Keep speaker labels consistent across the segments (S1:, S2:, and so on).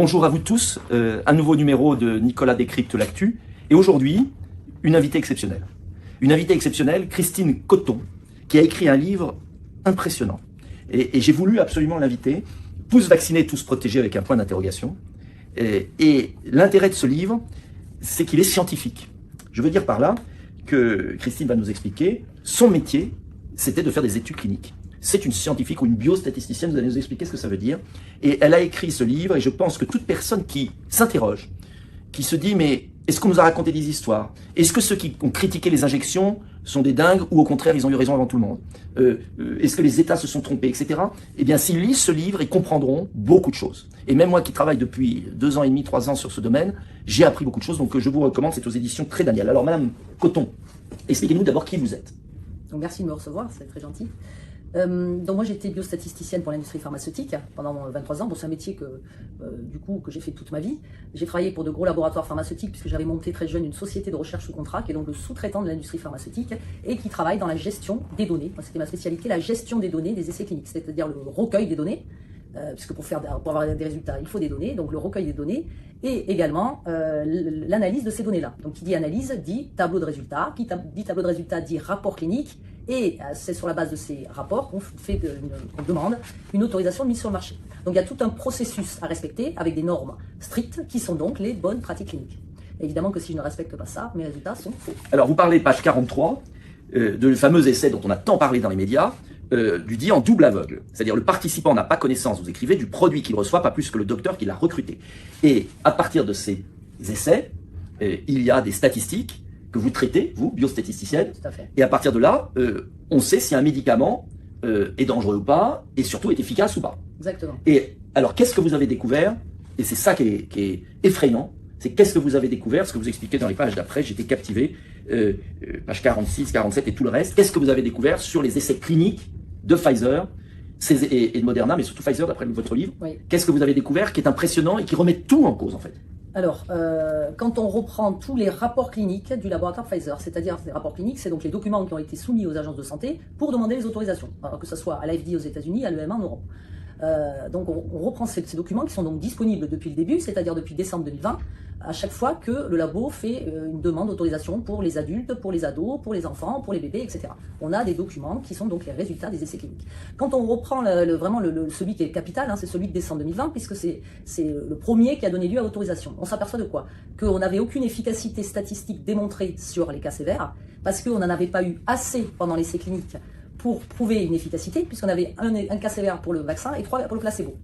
S1: Bonjour à vous tous, un nouveau numéro de Nicolas décrypte l'actu. Et aujourd'hui, une invitée exceptionnelle. Une invitée exceptionnelle, Christine Coton, qui a écrit un livre impressionnant. Et j'ai voulu absolument l'inviter. Tous vaccinés, tous protégés avec un point d'interrogation. Et l'intérêt de ce livre, c'est qu'il est scientifique. Je veux dire par là que Christine va nous expliquer, son métier, c'était de faire des études cliniques. C'est une scientifique ou une biostatisticienne, vous allez nous expliquer ce que ça veut dire. Et elle a écrit ce livre, et je pense que toute personne qui s'interroge, qui se dit, mais est-ce qu'on nous a raconté des histoires? Est-ce que ceux qui ont critiqué les injections sont des dingues, ou au contraire, ils ont eu raison avant tout le monde? Est-ce que les États se sont trompés, etc. Eh bien, s'ils lisent ce livre, ils comprendront beaucoup de choses. Et même moi qui travaille depuis 2 ans et demi, 3 ans sur ce domaine, j'ai appris beaucoup de choses, donc je vous recommande, c'est aux éditions Très Daniel. Alors, Madame Coton, expliquez-nous d'abord qui vous êtes.
S2: Donc, merci de me recevoir, c'est très gentil. Donc moi j'étais biostatisticienne pour l'industrie pharmaceutique pendant 23 ans. Bon, c'est un métier que j'ai fait toute ma vie. J'ai travaillé pour de gros laboratoires pharmaceutiques puisque j'avais monté très jeune une société de recherche sous contrat qui est donc le sous-traitant de l'industrie pharmaceutique et qui travaille dans la gestion des données. C'était ma spécialité, la gestion des données des essais cliniques, c'est-à-dire le recueil des données. Puisque pour avoir des résultats, il faut des données, donc le recueil des données, et également l'analyse de ces données-là. Donc qui dit analyse, dit tableau de résultats, qui dit tableau de résultats, dit rapport clinique, et c'est sur la base de ces rapports qu'on demande une autorisation de mise sur le marché. Donc il y a tout un processus à respecter avec des normes strictes qui sont donc les bonnes pratiques cliniques. Évidemment que si je ne respecte pas ça, mes résultats sont faux.
S1: Alors vous parlez, page 43, de le fameux essai dont on a tant parlé dans les médias, du dit en double aveugle. C'est-à-dire le participant n'a pas connaissance, vous écrivez, du produit qu'il reçoit, pas plus que le docteur qui l'a recruté. Et à partir de ces essais, il y a des statistiques que vous traitez, vous, biostatisticienne.
S2: Tout à fait.
S1: Et à partir de là, on sait si un médicament est dangereux ou pas, et surtout est efficace ou pas.
S2: Exactement.
S1: Et alors, qu'est-ce que vous avez découvert? Et c'est ça qui est effrayant. C'est qu'est-ce que vous avez découvert? Ce que vous expliquez dans les pages d'après, j'étais captivé. Page 46, 47 et tout le reste. Qu'est-ce que vous avez découvert sur les essais cliniques de Pfizer et de Moderna, mais surtout Pfizer d'après votre livre?
S2: Oui.
S1: Qu'est-ce que vous avez découvert qui est impressionnant et qui remet tout en cause en fait?
S2: Alors, quand on reprend tous les rapports cliniques du laboratoire Pfizer, c'est-à-dire les rapports cliniques, c'est donc les documents qui ont été soumis aux agences de santé pour demander les autorisations, alors que ce soit à l'AFD aux États-Unis, à l'EMA en Europe. Donc on reprend ces documents qui sont donc disponibles depuis le début, c'est-à-dire depuis décembre 2020, à chaque fois que le labo fait une demande d'autorisation pour les adultes, pour les ados, pour les enfants, pour les bébés, etc. On a des documents qui sont donc les résultats des essais cliniques. Quand on reprend vraiment celui qui est capital, c'est celui de décembre 2020, puisque c'est le premier qui a donné lieu à l'autorisation. On s'aperçoit de quoi? Qu'on n'avait aucune efficacité statistique démontrée sur les cas sévères, parce qu'on n'en avait pas eu assez pendant l'essai clinique pour prouver une efficacité, puisqu'on avait un cas sévère pour le vaccin et 3 pour le placebo.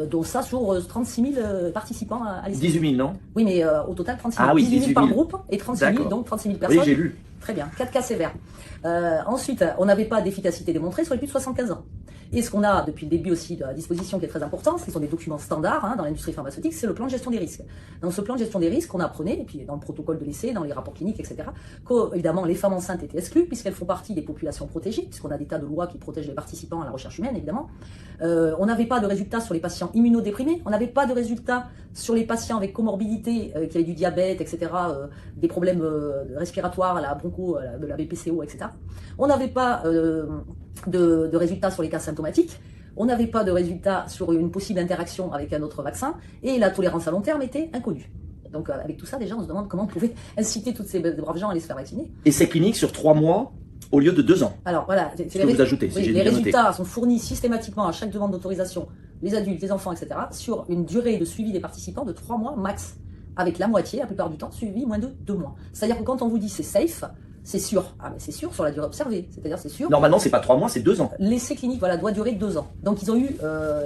S2: Donc ça sur 36 000 participants à l'essai.
S1: 18 000, non?
S2: Oui, mais au total 36 000.
S1: Ah oui,
S2: 18 000 par groupe et 36 000, donc 36 000 personnes.
S1: Oui, j'ai lu.
S2: Très bien, 4 cas sévères. Ensuite, on n'avait pas d'efficacité démontrée sur les plus de 75 ans. Et ce qu'on a depuis le début aussi de la disposition qui est très important, ce sont des documents standards dans l'industrie pharmaceutique, c'est le plan de gestion des risques. Dans ce plan de gestion des risques, on apprenait, et puis dans le protocole de l'essai, dans les rapports cliniques, etc., qu'évidemment les femmes enceintes étaient exclues puisqu'elles font partie des populations protégées, puisqu'on a des tas de lois qui protègent les participants à la recherche humaine, évidemment. On n'avait pas de résultats sur les patients immunodéprimés, on n'avait pas de résultats sur les patients avec comorbidité, qui avaient du diabète, etc., des problèmes respiratoires, la broncho, de la BPCO, etc. On n'avait pas de résultats sur les cas symptomatiques, on n'avait pas de résultats sur une possible interaction avec un autre vaccin, et la tolérance à long terme était inconnue. Donc avec tout ça, déjà, on se demande comment on pouvait inciter tous ces braves gens à aller se faire vacciner.
S1: Et ces cliniques sur 3 mois au lieu de 2 ans.
S2: Alors voilà,
S1: vous ajoutez,
S2: oui, les résultats sont fournis systématiquement à chaque demande d'autorisation, les adultes, les enfants, etc., sur une durée de suivi des participants de 3 mois max, avec la moitié, la plupart du temps, suivi moins de 2 mois. C'est-à-dire que quand on vous dit c'est safe, c'est sûr. Ah, mais c'est sûr sur la durée observée. C'est-à-dire, c'est sûr.
S1: Normalement, c'est pas 3 mois, c'est 2 ans.
S2: L'essai clinique, voilà, doit durer 2 ans. Donc, ils ont eu,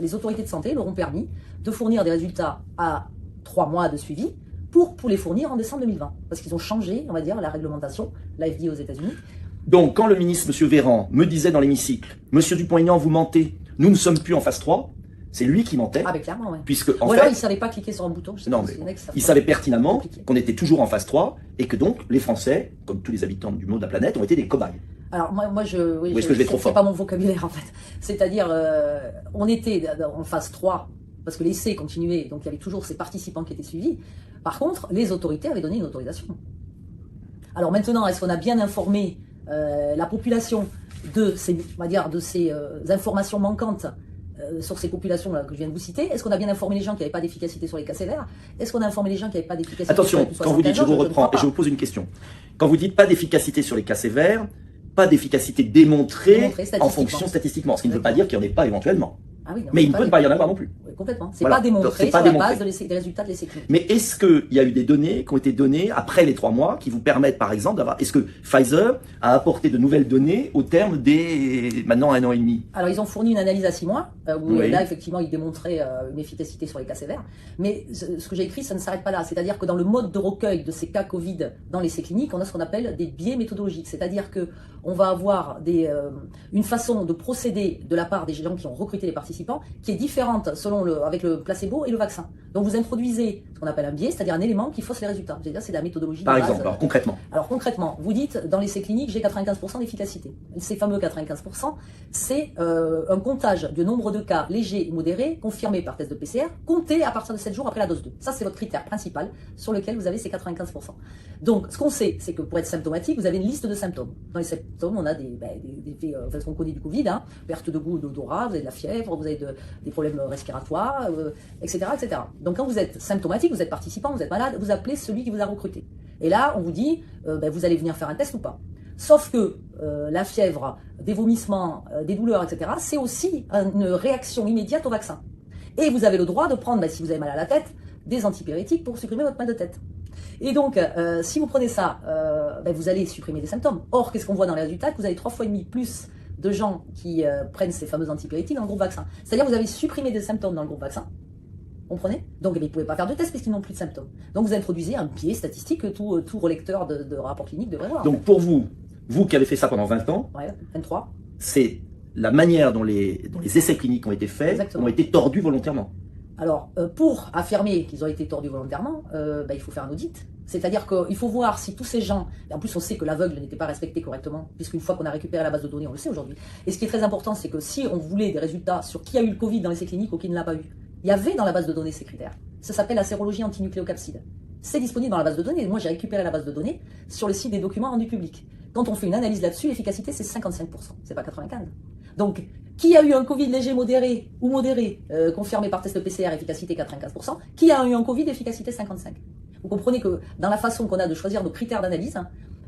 S2: les autorités de santé leur ont permis de fournir des résultats à 3 mois de suivi pour les fournir en décembre 2020. Parce qu'ils ont changé, on va dire, la réglementation, l'AFD aux États-Unis.
S1: Donc, quand le ministre, M. Véran, me disait dans l'hémicycle, M. Dupont-Aignan, vous mentez, nous ne sommes plus en phase 3, c'est lui qui mentait.
S2: Ah, ben clairement, oui.
S1: Puisque, en
S2: ou alors,
S1: fait,
S2: il ne savait pas cliquer sur un bouton.
S1: Non, mais il savait pertinemment qu'on était toujours en phase 3 et que donc les Français, comme tous les habitants du monde de la planète, ont été des cobayes.
S2: Alors, moi
S1: c'est
S2: pas mon vocabulaire, en fait. C'est-à-dire, on était en phase 3, parce que l'essai continuait, donc il y avait toujours ces participants qui étaient suivis. Par contre, les autorités avaient donné une autorisation. Alors maintenant, est-ce qu'on a bien informé la population de ces, on va dire, de ces informations manquantes sur ces populations-là que je viens de vous citer, est-ce qu'on a bien informé les gens qu'il n'y avait pas d'efficacité sur les cas sévères? Est-ce qu'on a informé les gens qu'il n'y avait pas d'efficacité
S1: Attention,
S2: sur les plus
S1: quand vous dites, je
S2: 75
S1: vous
S2: ans?
S1: reprends et je vous pose une question. Quand vous dites pas d'efficacité sur les cas sévères, pas d'efficacité démontrée en fonction statistiquement, ce qui ne veut pas dire qu'il n'y en ait pas éventuellement.
S2: Ah oui, non,
S1: mais il ne peut pas y en avoir non plus.
S2: Oui, complètement. C'est
S1: Voilà.
S2: pas démontré sur la base des résultats de l'essai clinique.
S1: Mais est-ce qu'il y a eu des données qui ont été données après les 3 mois qui vous permettent, par exemple, d'avoir... Est-ce que Pfizer a apporté de nouvelles données au terme des... maintenant 1 an et demi?
S2: Alors, ils ont fourni une analyse à 6 mois, où là, effectivement, ils démontraient une efficacité sur les cas sévères. Mais ce que j'ai écrit, ça ne s'arrête pas là. C'est-à-dire que dans le mode de recueil de ces cas Covid dans l'essai clinique, on a ce qu'on appelle des biais méthodologiques. C'est-à-dire que on va avoir une façon de procéder de la part des gens qui ont recruté les participants qui est différente selon avec le placebo et le vaccin. Donc vous introduisez ce qu'on appelle un biais, c'est-à-dire un élément qui fausse les résultats. C'est-à-dire c'est de la méthodologie de
S1: base.
S2: Par exemple,
S1: alors concrètement.
S2: Alors concrètement, vous dites dans l'essai clinique j'ai 95% d'efficacité. Ces fameux 95%, c'est un comptage du nombre de cas légers et modérés confirmés par test de PCR, compté à partir de 7 jours après la dose 2. Ça c'est votre critère principal sur lequel vous avez ces 95%. Donc ce qu'on sait, c'est que pour être symptomatique, vous avez une liste de symptômes. Dans les symptômes, on a des effets, ce qu'on connaît du Covid, hein, perte de goût, d'odorat, vous avez de la fièvre, vous avez des problèmes respiratoires, etc., etc. Donc quand vous êtes symptomatique, vous êtes participant, vous êtes malade, vous appelez celui qui vous a recruté. Et là, on vous dit, vous allez venir faire un test ou pas. Sauf que la fièvre, des vomissements, des douleurs, etc., c'est aussi une réaction immédiate au vaccin. Et vous avez le droit de prendre, si vous avez mal à la tête, des antipyrétiques pour supprimer votre mal de tête. Et donc, si vous prenez ça, vous allez supprimer des symptômes. Or, qu'est-ce qu'on voit dans les résultats? Que vous avez 3,5 fois plus de gens qui prennent ces fameux antipyrétiques dans le groupe vaccin. C'est-à-dire que vous avez supprimé des symptômes dans le groupe vaccin. Comprenez? Donc, ils ne pouvaient pas faire de test puisqu'ils n'ont plus de symptômes. Donc, vous introduisez un biais statistique que tout relecteur de rapport clinique devrait voir.
S1: Donc, pour vous qui avez fait ça pendant 20 ans,
S2: ouais, 23,
S1: c'est la manière dont les essais cliniques ont été faits,
S2: exactement,
S1: ont été tordus volontairement.
S2: Alors, pour affirmer qu'ils ont été tordus volontairement, il faut faire un audit. C'est-à-dire qu'il faut voir si tous ces gens, et en plus on sait que l'aveugle n'était pas respecté correctement, puisqu'une fois qu'on a récupéré la base de données, on le sait aujourd'hui. Et ce qui est très important, c'est que si on voulait des résultats sur qui a eu le Covid dans l'essai clinique ou qui ne l'a pas eu, il y avait dans la base de données ces critères. Ça s'appelle la sérologie antinucléocapside. C'est disponible dans la base de données. Moi, j'ai récupéré la base de données sur le site des documents rendus publics. Quand on fait une analyse là-dessus, l'efficacité, c'est 55%. C'est pas 95%. Donc, qui a eu un Covid léger, modéré ou modéré, confirmé par test PCR, efficacité 95%, qui a eu un Covid, efficacité 55%. Vous comprenez que dans la façon qu'on a de choisir nos critères d'analyse,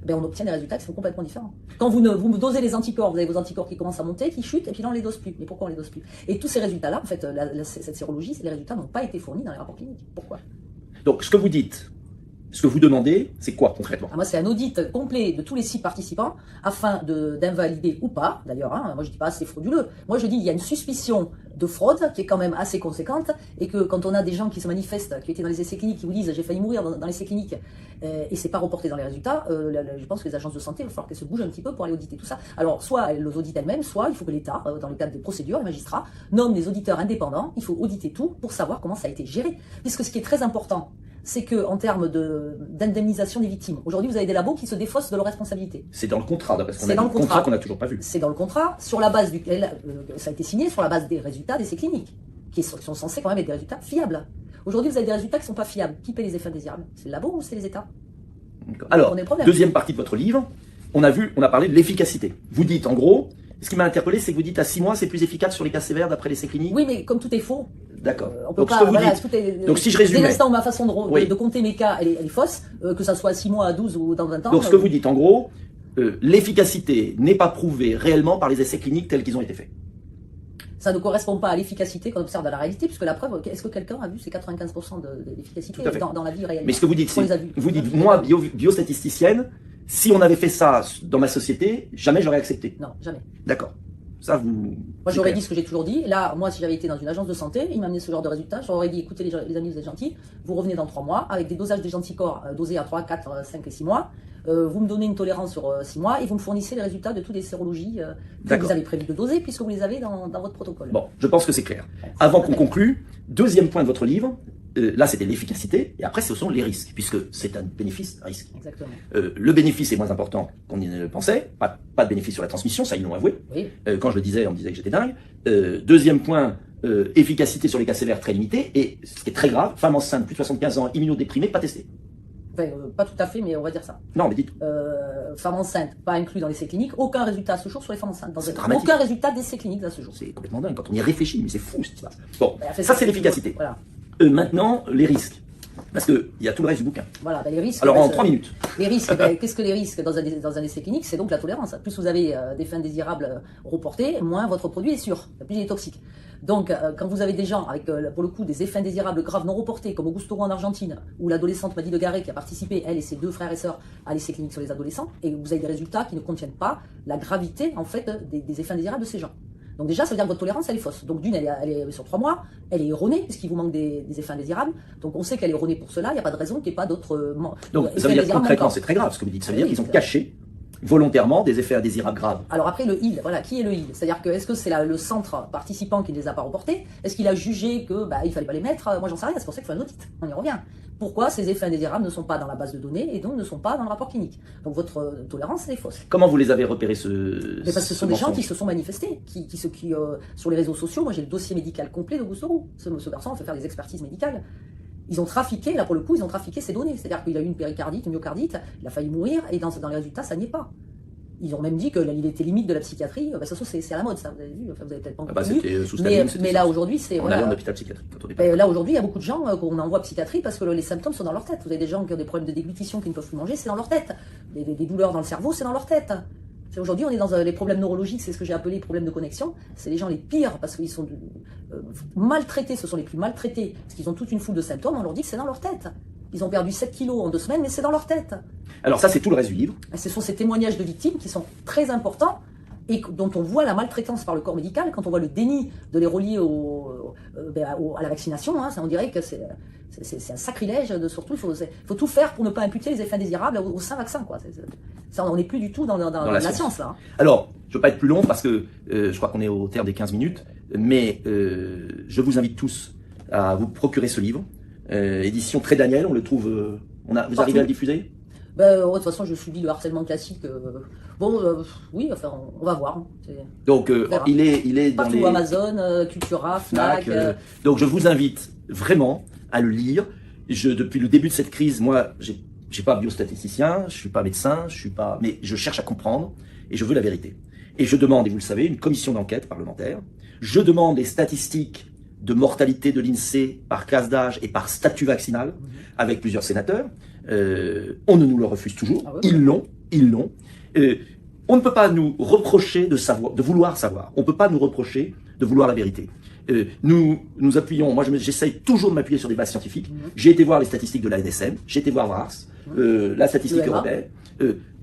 S2: on obtient des résultats qui sont complètement différents. Quand vous dosez les anticorps, vous avez vos anticorps qui commencent à monter, qui chutent, et puis là on les dose plus. Mais pourquoi on les dose plus? Et tous ces résultats-là, en fait, cette sérologie, les résultats n'ont pas été fournis dans les rapports cliniques. Pourquoi?
S1: Donc, ce que vous dites, ce que vous demandez, c'est quoi concrètement?
S2: Moi, c'est un audit complet de tous les 6 participants afin d'invalider ou pas, d'ailleurs, moi je dis pas c'est frauduleux, moi je dis il y a une suspicion de fraude qui est quand même assez conséquente et que quand on a des gens qui se manifestent, qui étaient dans les essais cliniques, qui vous disent j'ai failli mourir dans l'essai clinique et c'est pas reporté dans les résultats, je pense que les agences de santé, il va falloir qu'elles se bougent un petit peu pour aller auditer tout ça. Alors soit elles les auditent elles-mêmes, soit il faut que l'État, dans le cadre des procédures, les magistrats, nomme des auditeurs indépendants, il faut auditer tout pour savoir comment ça a été géré. Puisque ce qui est très important, c'est qu'en termes d'indemnisation des victimes, aujourd'hui vous avez des labos qui se défaussent de leurs responsabilités.
S1: C'est dans le contrat, parce qu'on a un contrat qu'on n'a toujours pas vu.
S2: C'est dans le contrat, sur la base duquel ça a été signé, sur la base des résultats d'essais cliniques, qui sont censés quand même être des résultats fiables. Aujourd'hui vous avez des résultats qui ne sont pas fiables. Qui paie les effets indésirables? C'est le labo ou c'est les États?
S1: Alors, deuxième partie de votre livre, on a parlé de l'efficacité. Vous dites en gros, ce qui m'a interpellé, c'est que vous dites à 6 mois c'est plus efficace sur les cas sévères d'après l'essai clinique.
S2: Oui, mais comme tout est faux.
S1: D'accord.
S2: On peut pas,
S1: donc si je résume.
S2: Dès l'instant où ma façon de compter mes cas, elle est fausse, que ça soit à 6 mois, à 12 ou dans 20 ans.
S1: Donc ce que vous dites en gros, l'efficacité n'est pas prouvée réellement par les essais cliniques tels qu'ils ont été faits.
S2: Ça ne correspond pas à l'efficacité qu'on observe dans la réalité, puisque la preuve, est-ce que quelqu'un a vu ces 95% d'efficacité dans la vie réelle?
S1: Mais ce que vous dites, c'est, vous dites, moi, biostatisticienne, si on avait fait ça dans ma société, jamais j'aurais accepté.
S2: Non, jamais.
S1: D'accord. Ça, vous...
S2: Moi, j'aurais dit ce que j'ai toujours dit. Là, moi, si j'avais été dans une agence de santé, il m'amenait ce genre de résultats, j'aurais dit, écoutez les amis, vous êtes gentils, vous revenez dans 3 mois, avec des dosages des anticorps dosés à 3, 4, 5 et 6 mois, vous me donnez une tolérance sur 6 mois et vous me fournissez les résultats de toutes les sérologies que vous avez prévu de doser, puisque vous les avez dans votre protocole.
S1: Bon, je pense que c'est clair. Avant qu'on conclue, deuxième point de votre livre, là c'était l'efficacité, et après ce sont les risques, puisque c'est un bénéfice-risque.
S2: Exactement.
S1: Le bénéfice est moins important qu'on ne pensait, pas de bénéfice sur la transmission, ça ils l'ont avoué.
S2: Oui.
S1: Quand je le disais, on me disait que j'étais dingue. Deuxième point, efficacité sur les cas sévères très limitée, et ce qui est très grave, femme enceinte, plus de 75 ans, immunodéprimée, pas testée.
S2: Enfin, pas tout à fait, mais on va dire ça.
S1: Non, mais dites.
S2: Femmes enceintes, pas inclus dans l'essai clinique. Aucun résultat à ce jour sur les femmes enceintes.
S1: C'est dramatique.
S2: Aucun résultat d'essai clinique à ce jour.
S1: C'est complètement dingue quand on y réfléchit, mais c'est fou ce qui se passe. Bon,
S2: Ben,
S1: ça c'est l'efficacité.
S2: Voilà.
S1: Maintenant, les risques. Parce qu'il y a tout le reste du bouquin.
S2: Voilà, ben, les risques.
S1: Alors en
S2: ben,
S1: 3 minutes.
S2: Les risques, ben, qu'est-ce que les risques dans un essai clinique? C'est donc la tolérance. Plus vous avez des fins indésirables reportées, moins votre produit est sûr, plus il est toxique. Donc, quand vous avez des gens avec, pour le coup, des effets indésirables graves non reportés, comme Augusto Roux en Argentine, où l'adolescente Maddy de Garay, qui a participé, elle et ses 2 frères et sœurs, à l'essai clinique sur les adolescents, et vous avez des résultats qui ne contiennent pas la gravité, en fait, des effets indésirables de ces gens. Donc déjà, ça veut dire que votre tolérance, elle est fausse. Donc d'une, elle est sur 3 mois, elle est erronée, puisqu'il vous manque des effets indésirables. Donc on sait qu'elle est erronée pour cela, il n'y a pas de raison qu'il n'y ait pas d'autres...
S1: Donc ça veut dire concrètement, c'est très grave ce que vous dites. Ça veut dire qu'ils ont caché volontairement des effets indésirables graves.
S2: Alors après, le il, voilà, qui est le il? C'est-à-dire que est-ce que c'est le centre participant qui ne les a pas reportés? Est-ce qu'il a jugé que il fallait pas les mettre? Moi j'en sais rien, c'est pour ça qu'il faut un audit. On y revient. Pourquoi ces effets indésirables ne sont pas dans la base de données et donc ne sont pas dans le rapport clinique? Donc votre tolérance, elle est fausse.
S1: Comment vous les avez repérés
S2: Mais parce que ce sont des gens qui se sont manifestés, qui sur les réseaux sociaux, moi j'ai le dossier médical complet d'Augusto Roux. Ce garçon a fait faire des expertises médicales. Ils ont trafiqué, là pour le coup, ils ont trafiqué ces données. C'est-à-dire qu'il a eu une péricardite, une myocardite, il a failli mourir, et dans les résultats, ça n'y est pas. Ils ont même dit qu'il était limite de la psychiatrie. De toute façon, c'est à la mode, ça, vous avez vu. Enfin, vous avez peut-être pas encore vu. Mais là, aujourd'hui, c'est...
S1: On allait en hôpital psychiatrique quand on est pas.
S2: Là, aujourd'hui, il y a beaucoup de gens qu'on envoie psychiatrie parce que les symptômes sont dans leur tête. Vous avez des gens qui ont des problèmes de déglutition, qui ne peuvent plus manger, c'est dans leur tête. Des douleurs dans le cerveau, c'est dans leur tête. Aujourd'hui, on est dans les problèmes neurologiques, c'est ce que j'ai appelé les problèmes de connexion. C'est les gens les pires parce qu'ils sont maltraités, ce sont les plus maltraités, parce qu'ils ont toute une foule de symptômes, on leur dit que c'est dans leur tête. Ils ont perdu 7 kilos en 2 semaines, mais c'est dans leur tête.
S1: Alors ça, c'est tout le reste du livre.
S2: Ce sont ces témoignages de victimes qui sont très importants et dont on voit la maltraitance par le corps médical, quand on voit le déni de les relier à la vaccination, hein, on dirait que c'est un sacrilège, surtout il faut tout faire pour ne pas imputer les effets indésirables au sein vaccin. Quoi. Ça, on n'est plus du tout dans la science. Là.
S1: Alors, je ne veux pas être plus long parce que je crois qu'on est au terme des 15 minutes, mais je vous invite tous à vous procurer ce livre. Édition Très Daniel, on le trouve... vous arrivez à le diffuser?
S2: De toute façon, je subis le harcèlement classique. Oui, enfin, on va voir.
S1: Donc, il est dans
S2: partout, Amazon, Cultura, Fnac.
S1: Donc, je vous invite vraiment à le lire. Depuis le début de cette crise, moi, j'ai pas biostatisticien, je suis pas médecin, mais je cherche à comprendre et je veux la vérité. Et je demande, et vous le savez, une commission d'enquête parlementaire. Je demande les statistiques de mortalité de l'INSEE par classe d'âge et par statut vaccinal, avec plusieurs sénateurs. On ne nous le refuse toujours. Ah ouais, ils l'ont. On ne peut pas nous reprocher de vouloir savoir. On ne peut pas nous reprocher de vouloir la vérité. Nous appuyons, moi j'essaye toujours de m'appuyer sur des bases scientifiques. J'ai été voir les statistiques de la NSM, j'ai été voir VARS, la statistique européenne.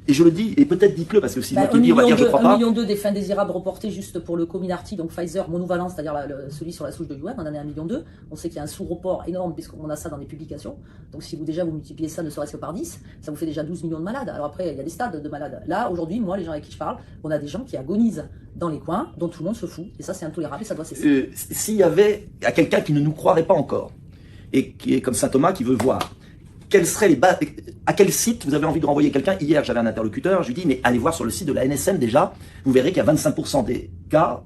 S1: Et je le dis, et peut-être dites-le, parce que si moi qui dis, on va dire je crois pas.
S2: 1,2 million d'effets fins indésirables reportés juste pour le Comirnaty, donc Pfizer monovalent, c'est-à-dire celui sur la souche de Wuhan, on en est à 1,2 million. On sait qu'il y a un sous-report énorme, puisqu'on a ça dans les publications. Donc si vous multipliez ça ne serait-ce que par 10, ça vous fait déjà 12 millions de malades. Alors après, il y a des stades de malades. Là, aujourd'hui, moi, les gens avec qui je parle, on a des gens qui agonisent dans les coins, dont tout le monde se fout. Et ça, c'est intolérable et ça doit cesser.
S1: S'il y avait quelqu'un qui ne nous croirait pas encore, et qui est comme saint Thomas, qui veut voir, quelles seraient les bases, à quel site vous avez envie de renvoyer quelqu'un? Hier, j'avais un interlocuteur, je lui dis, mais allez voir sur le site de la NSM déjà, vous verrez qu'il y a 25% des cas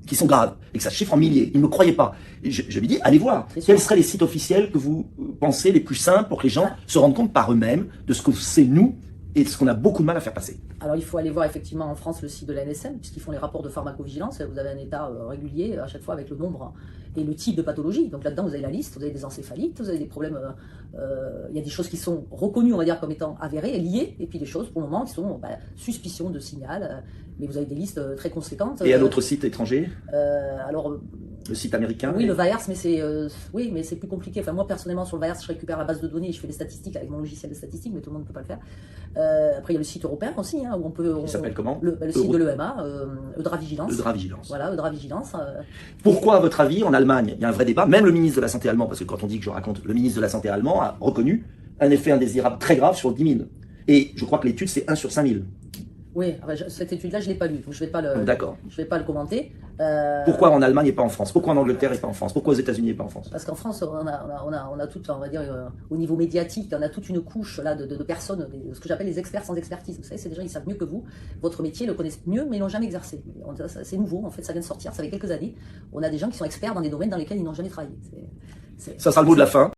S1: qui sont graves, et que ça chiffre en milliers. Il ne me croyait pas. Et je lui dis, allez voir, quels seraient les sites officiels que vous pensez les plus simples pour que les gens se rendent compte par eux-mêmes de ce que c'est nous, et de ce qu'on a beaucoup de mal à faire passer.
S2: Alors il faut aller voir effectivement en France le site de la NSM, puisqu'ils font les rapports de pharmacovigilance, vous avez un état régulier à chaque fois avec le nombre et le type de pathologie. Donc là-dedans vous avez la liste, vous avez des encéphalites, vous avez des problèmes, il y a des choses qui sont reconnues on va dire comme étant avérées et liées, et puis des choses pour le moment qui sont suspicion de signal, mais vous avez des listes très conséquentes.
S1: Et un autre site étranger
S2: alors,
S1: le site américain?
S2: Oui, le VAERS, mais c'est plus compliqué. Enfin, moi, personnellement, sur le VAERS, je récupère la base de données et je fais des statistiques avec mon logiciel de statistique, mais tout le monde ne peut pas le faire. Après, il y a le site européen aussi, hein, où on peut...
S1: Il s'appelle comment?
S2: Le site de l'EMA, Eudravigilance.
S1: Eudravigilance.
S2: Voilà, Eudravigilance.
S1: Pourquoi, à votre avis, en Allemagne, il y a un vrai débat, même le ministre de la Santé allemand, parce que quand on dit que je raconte, le ministre de la Santé allemand a reconnu un effet indésirable très grave sur 10 000. Et je crois que l'étude, c'est 1 sur 5 000.
S2: Oui, cette étude-là, je ne l'ai pas lue, donc je ne vais pas le commenter.
S1: Pourquoi en Allemagne et pas en France? Pourquoi en Angleterre et pas en France? Pourquoi aux États-Unis et pas en France?
S2: Parce qu'en France, on a tout, on va dire, au niveau médiatique, on a toute une couche là, de personnes, ce que j'appelle les experts sans expertise. Vous savez, c'est des gens qui savent mieux que vous, votre métier, le connaissent mieux, mais ils l'ont jamais exercé. C'est nouveau, en fait, ça vient de sortir, ça fait quelques années. On a des gens qui sont experts dans des domaines dans lesquels ils n'ont jamais travaillé.
S1: Ça sera le mot de la fin.